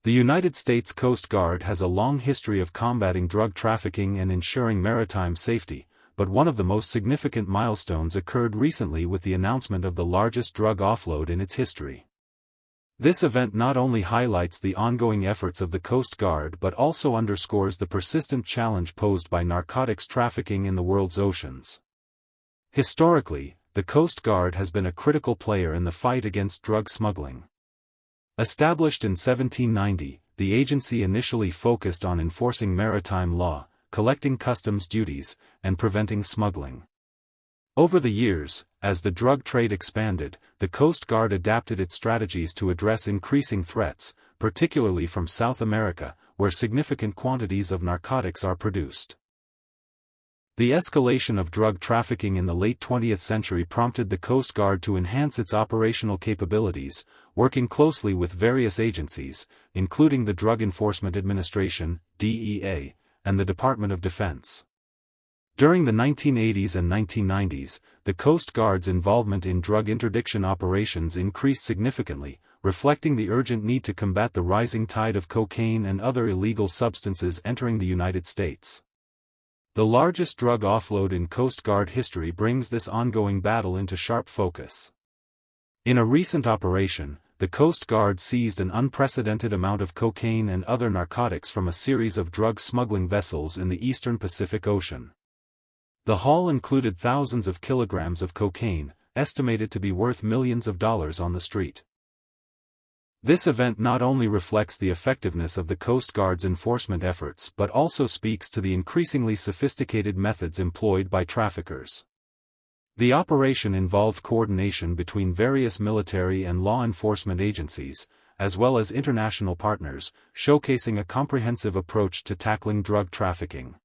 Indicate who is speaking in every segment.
Speaker 1: The United States Coast Guard has a long history of combating drug trafficking and ensuring maritime safety, but one of the most significant milestones occurred recently with the announcement of the largest drug offload in its history. This event not only highlights the ongoing efforts of the Coast Guard but also underscores the persistent challenge posed by narcotics trafficking in the world's oceans. Historically, the Coast Guard has been a critical player in the fight against drug smuggling. Established in 1790, the agency initially focused on enforcing maritime law, collecting customs duties, and preventing smuggling. Over the years, as the drug trade expanded, the Coast Guard adapted its strategies to address increasing threats, particularly from South America, where significant quantities of narcotics are produced. The escalation of drug trafficking in the late 20th century prompted the Coast Guard to enhance its operational capabilities, working closely with various agencies, including the Drug Enforcement Administration, DEA, and the Department of Defense. During the 1980s and 1990s, the Coast Guard's involvement in drug interdiction operations increased significantly, reflecting the urgent need to combat the rising tide of cocaine and other illegal substances entering the United States. The largest drug offload in Coast Guard history brings this ongoing battle into sharp focus. In a recent operation, the Coast Guard seized an unprecedented amount of cocaine and other narcotics from a series of drug smuggling vessels in the eastern Pacific Ocean. The haul included thousands of kilograms of cocaine, estimated to be worth millions of dollars on the street. This event not only reflects the effectiveness of the Coast Guard's enforcement efforts but also speaks to the increasingly sophisticated methods employed by traffickers. The operation involved coordination between various military and law enforcement agencies, as well as international partners, showcasing a comprehensive approach to tackling drug trafficking.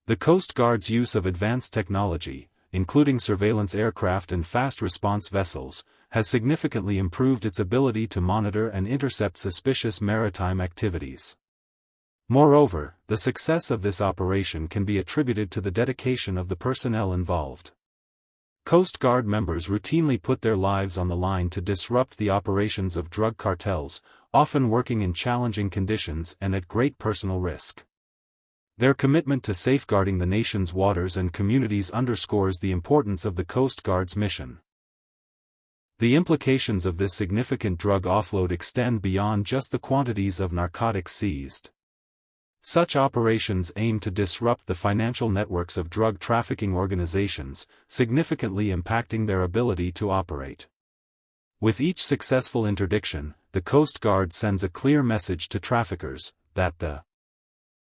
Speaker 1: The Coast Guard's use of advanced technology, including surveillance aircraft and fast-response vessels, has significantly improved its ability to monitor and intercept suspicious maritime activities. Moreover, the success of this operation can be attributed to the dedication of the personnel involved. Coast Guard members routinely put their lives on the line to disrupt the operations of drug cartels, often working in challenging conditions and at great personal risk. Their commitment to safeguarding the nation's waters and communities underscores the importance of the Coast Guard's mission. The implications of this significant drug offload extend beyond just the quantities of narcotics seized. Such operations aim to disrupt the financial networks of drug trafficking organizations, significantly impacting their ability to operate. With each successful interdiction, the Coast Guard sends a clear message to traffickers that the